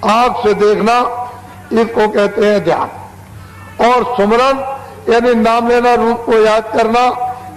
आंख से देखना, इसको कहते हैं ध्यान। और सुमरन यानी नाम लेना, रूप को याद करना,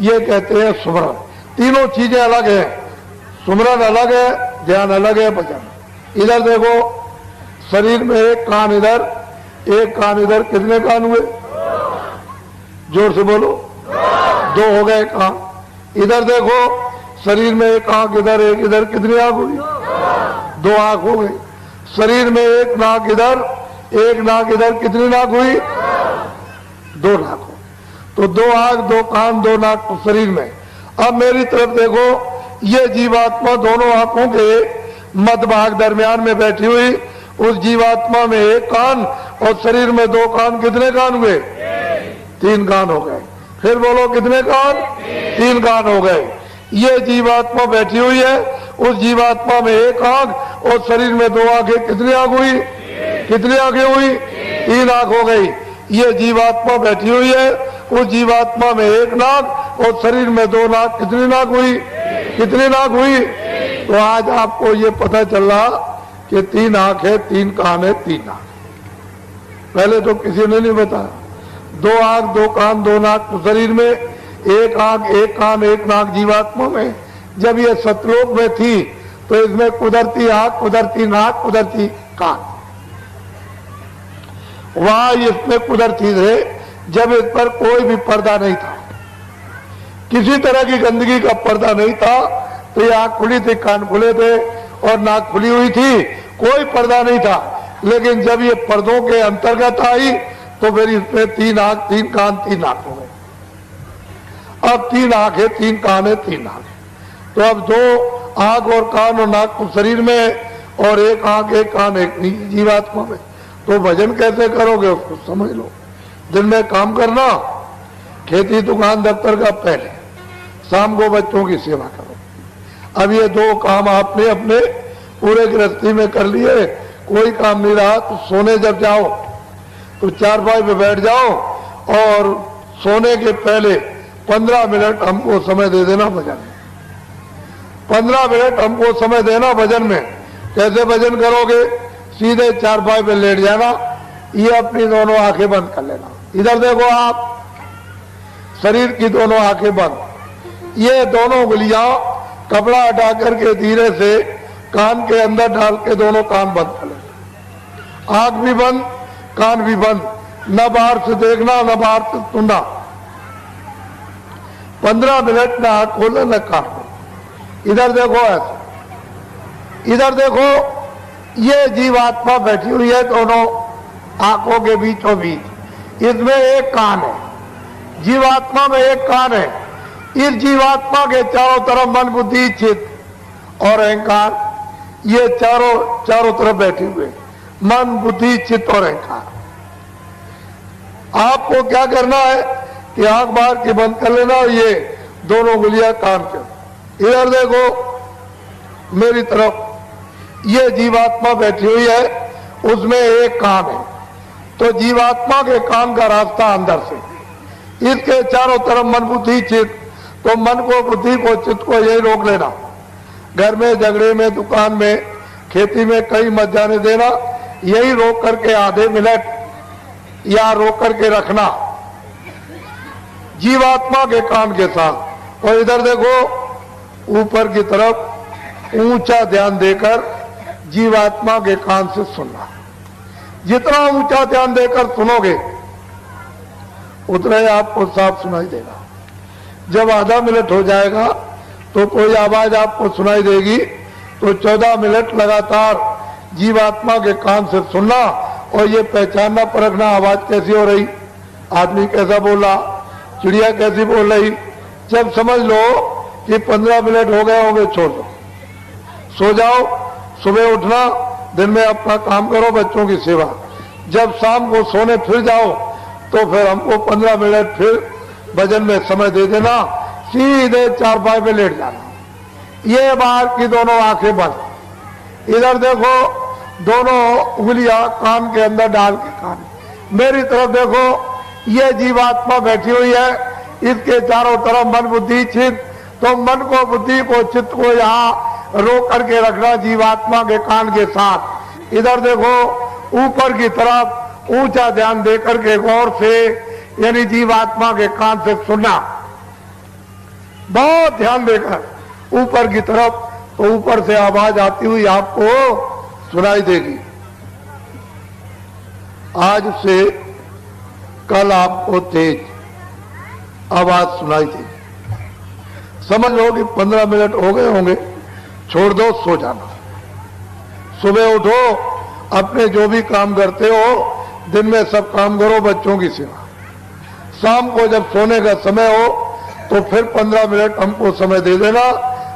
ये कहते हैं सुमरन। तीनों चीजें अलग है, सुमरन अलग है, ध्यान अलग है, भजन। इधर देखो, शरीर में एक कान इधर, एक कान इधर, कितने कान हुए? जोर से बोलो, दो हो गए कान। इधर देखो, शरीर में एक आंख इधर, एक इधर, कितनी आंख हुई? दो आंख हो गई। शरीर में एक नाक इधर, एक नाक इधर, कितनी नाक हुई? दो नाक हो। तो दो आंख, दो कान, दो नाक शरीर में। अब मेरी तरफ देखो, ये जीवात्मा दोनों आंखों के मध्य भाग दरमियान में बैठी हुई, उस जीवात्मा में एक कान और शरीर में दो कान, कितने कान हुए? तीन कान हो गए। फिर बोलो, कितने कान? तीन कान हो गए। ये जीवात्मा बैठी हुई है, उस जीवात्मा में एक आंख और शरीर में दो आंखें, कितनी आंख हुई? कितनी आंखें हुई? तीन आंख हो गई। ये जीवात्मा बैठी हुई है, उस जीवात्मा में एक नाक और शरीर में दो नाक, कितनी नाक हुई? कितनी नाक हुई? तो आज आपको ये पता चल रहा कि तीन आंख है, तीन कान है, तीन नाक। पहले तो किसी ने नहीं बताया। दो आंख, दो कान, दो नाक तो शरीर में, एक आंख, एक कान, एक नाक जीवात्मा में। जब ये सतलोक में थी तो इसमें कुदरती आंख, कुदरती नाक, कुदरती कान, वहां इसमें कुदरती थे जब इस पर कोई भी पर्दा नहीं था, किसी तरह की गंदगी का पर्दा नहीं था। तो ये आंख खुली थी, कान खुले थे और नाक खुली हुई थी, कोई पर्दा नहीं था। लेकिन जब ये पर्दों के अंतर्गत आई तो फिर इसमें तीन आंख, तीन कान, तीन नाक हो गए। अब तीन आंख है, तीन कान है, तीन नाक है। तो अब दो आंख और कान और नाक को शरीर में और एक आंख, एक कान, एक जीवात्मा में। तो भजन कैसे करोगे उसको समझ लो। दिन में काम करना, खेती दुकान दफ्तर का पहले, शाम को बच्चों की सेवा करो। अब ये दो काम आपने अपने पूरे गृहस्थी में कर लिए, कोई काम नहीं रहा तो सोने जब जाओ तो चारपाई पे बैठ जाओ और सोने के पहले 15 मिनट हमको समय दे देना भजन में। 15 मिनट हमको समय देना भजन में। कैसे भजन करोगे? सीधे चारपाई पे लेट जाना, ये अपनी दोनों आंखें बंद कर लेना। इधर देखो आप, शरीर की दोनों आंखें बंद, ये दोनों उंगलियां कपड़ा हटा करके धीरे से कान के अंदर डाल के दोनों कान बंद कर लेना। आंख भी बंद, कान भी बंद, न बाहर से देखना, न बाहर से सुनना। 15 मिनट न आंख खोले न कान खोले। इधर देखो ऐसा, इधर देखो, ये जीवात्मा बैठी हुई है दोनों आंखों के बीचों बीच, इसमें एक कान है, जीवात्मा में एक कान है। इस जीवात्मा के चारों तरफ मन, बुद्धि, चित्त और अहंकार, ये चारों तरफ बैठे हुए, मन, बुद्धि, चित्त और अहंकार। आपको क्या करना है कि आंख बाहर की बंद कर लेना और ये दोनों उंगलियां कान के। इधर देखो मेरी तरफ, ये जीवात्मा बैठी हुई है, उसमें एक कान है। तो जीवात्मा के कान का रास्ता अंदर से, इसके चारों तरफ मन, बुद्धि, चित्त। तो मन को, बुद्धि को, चित्त को यही रोक लेना। घर में, झगड़े में, दुकान में, खेती में कहीं मत जाने देना। यही रोक करके आधे मिनट या रोक करके रखना जीवात्मा के कान के साथ। और इधर देखो ऊपर की तरफ ऊंचा ध्यान देकर जीवात्मा के कान से सुनना। जितना ऊंचा ध्यान देकर सुनोगे उतना ही आपको साफ सुनाई देगा। जब आधा मिनट हो जाएगा तो कोई आवाज आपको सुनाई देगी, तो 14 मिनट लगातार जीवात्मा के कान से सुनना और ये पहचानना, परखना आवाज कैसी हो रही, आदमी कैसा बोल रहा, चिड़िया कैसी बोल रही। जब समझ लो कि 15 मिनट हो गए होंगे, छोड़ दो, सो जाओ। सुबह उठना, दिन में अपना काम करो, बच्चों की सेवा। जब शाम को सोने फिर जाओ तो फिर हमको 15 मिनट फिर भजन में समय दे देना, सीधे चारपाई पे लेट जाना। ये बाहर की दोनों आंखें बंद। इधर देखो, दोनों उंगलियां कान के अंदर डाल के कान। मेरी तरफ देखो, ये जीवात्मा बैठी हुई है, इसके चारों तरफ मन, बुद्धि, चित्त। तो मन को, बुद्धि को, चित्त को यहाँ रोक करके रखना जीवात्मा के कान के साथ। इधर देखो, ऊपर की तरफ ऊंचा ध्यान देकर के गौर से, यानी जीवात्मा के कान से सुनना, बहुत ध्यान देकर ऊपर की तरफ, तो ऊपर से आवाज आती हुई आपको सुनाई देगी। आज से कल आपको तेज आवाज सुनाई देगी। समझ लो कि 15 मिनट हो गए होंगे, छोड़ दो, सो जाना। सुबह उठो, अपने जो भी काम करते हो दिन में सब काम करो, बच्चों की सेवा। शाम को जब सोने का समय हो तो फिर 15 मिनट हमको समय दे देना,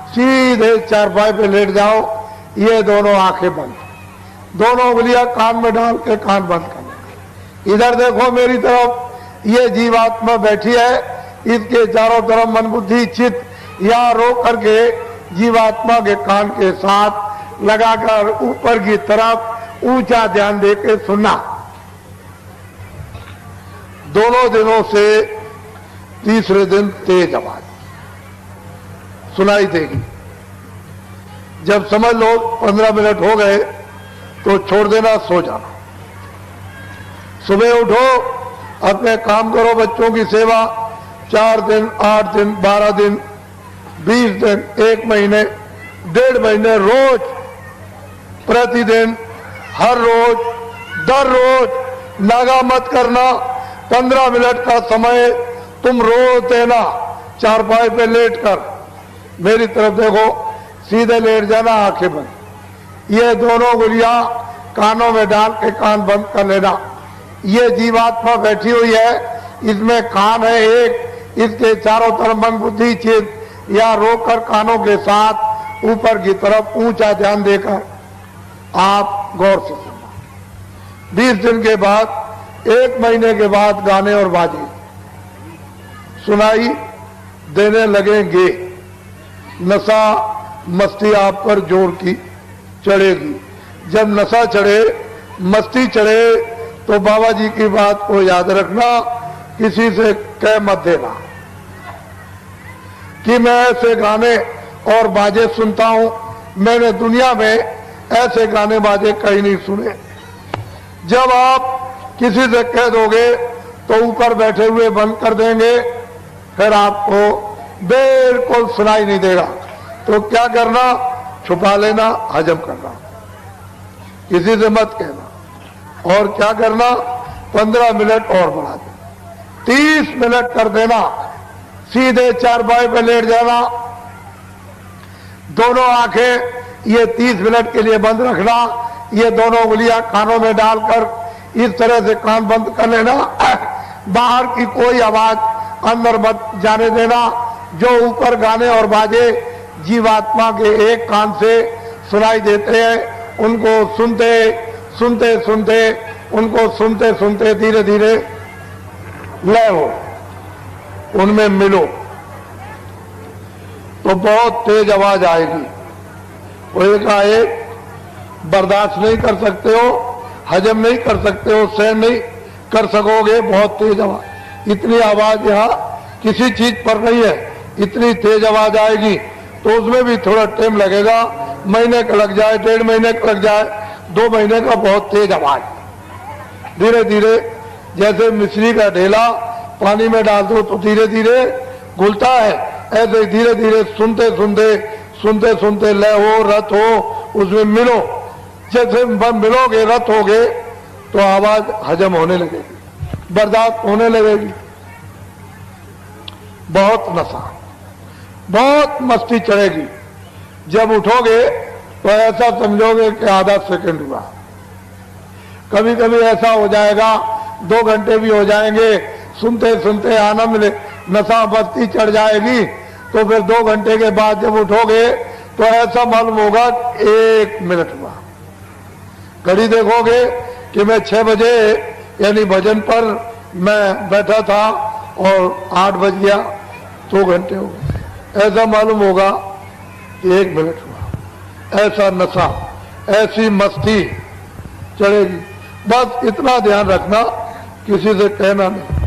सीधे चारपाई पे लेट जाओ, ये दोनों आंखें बंद, दोनों उंगलियां कान में डाल के कान बंद करना। इधर देखो मेरी तरफ, ये जीवात्मा बैठी है, इसके चारों तरफ मन बुद्धि चित्त यहाँ रोक करके जीवात्मा के कान के साथ लगाकर ऊपर की तरफ ऊंचा ध्यान देकर सुनना। दोनों दिनों से तीसरे दिन तेज आवाज सुनाई देगी। जब समझ लो 15 मिनट हो गए तो छोड़ देना, सो जाना। सुबह उठो, अपने काम करो, बच्चों की सेवा। 4 दिन, 8 दिन, 12 दिन, 20 दिन, 1 महीने, 1.5 महीने, रोज, प्रतिदिन, हर रोज, दर रोज नागा मत करना। 15 मिनट का समय तुम रोज देना। चारपाई पे लेट कर मेरी तरफ देखो, सीधे लेट जाना, आंखें बंद। ये दोनों उंगलियां कानों में डाल के कान बंद कर लेना। ये जीवात्मा बैठी हुई है, इसमें कान है एक, इसके चारों तरफ मन बुद्धि चित्त या रोककर कानों के साथ ऊपर की तरफ ऊंचा ध्यान देकर आप गौर से सुनना। 20 दिन के बाद, 1 महीने के बाद गाने और बाजे सुनाई देने लगेंगे। नशा मस्ती आप पर जोर की चढ़ेगी। जब नशा चढ़े, मस्ती चढ़े, तो बाबा जी की बात को याद रखना, किसी से कह मत देना कि मैं ऐसे गाने और बाजे सुनता हूं, मैंने दुनिया में ऐसे गाने बाजे कहीं नहीं सुने। जब आप किसी से कह दोगे तो ऊपर बैठे हुए बंद कर देंगे, फिर आपको बिल्कुल सुनाई नहीं देगा। तो क्या करना, छुपा लेना, हजम करना, किसी से मत कहना। और क्या करना, 15 मिनट और बढ़ा देना, 30 मिनट कर देना। सीधे चारपाई पे लेट जाना, दोनों आंखें ये 30 मिनट के लिए बंद रखना। ये दोनों उंगलियां कानों में डालकर इस तरह से कान बंद कर लेना। बाहर की कोई आवाज अंदर मत जाने देना। जो ऊपर गाने और बाजे जीवात्मा के एक कान से सुनाई देते हैं, उनको सुनते सुनते सुनते, उनको सुनते सुनते धीरे धीरे लय हो, उनमें मिलो, तो बहुत तेज आवाज आएगी। वो एकाएक बर्दाश्त नहीं कर सकते हो, हजम नहीं कर सकते हो, सहन नहीं कर सकोगे, बहुत तेज आवाज। इतनी आवाज यहाँ किसी चीज पर नहीं है, इतनी तेज आवाज आएगी। तो उसमें भी थोड़ा टाइम लगेगा, महीने का लग जाए, 1.5 महीने का लग जाए, 2 महीने का, बहुत तेज आवाज। धीरे धीरे, जैसे मिश्री का ढेला पानी में डाल दो तो धीरे धीरे घुलता है, ऐसे ही धीरे धीरे सुनते सुनते सुनते सुनते लय हो, रत हो, उसमें मिलो। जैसे मिलोगे, रत होगे, तो आवाज हजम होने लगेगी, बर्दाश्त होने लगेगी। बहुत नशा, बहुत मस्ती चढ़ेगी। जब उठोगे तो ऐसा समझोगे कि आधा सेकंड हुआ। कभी कभी ऐसा हो जाएगा 2 घंटे भी हो जाएंगे, सुनते सुनते आनंद नशा मस्ती चढ़ जाएगी। तो फिर 2 घंटे के बाद जब उठोगे तो ऐसा मालूम होगा 1 मिनट हुआ। घड़ी देखोगे कि मैं 6 बजे यानी भजन पर मैं बैठा था और 8 बज गया, 2 घंटे हो गए। ऐसा मालूम होगा कि 1 मिनट हुआ। ऐसा नशा, ऐसी मस्ती चढ़ेगी। बस इतना ध्यान रखना, किसी से कहना नहीं।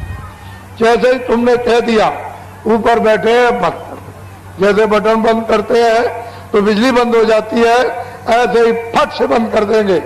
जैसे ही तुमने कह दिया, ऊपर बैठे हैं, बंद कर दो। जैसे बटन बंद करते हैं तो बिजली बंद हो जाती है, ऐसे ही फट से बंद कर देंगे।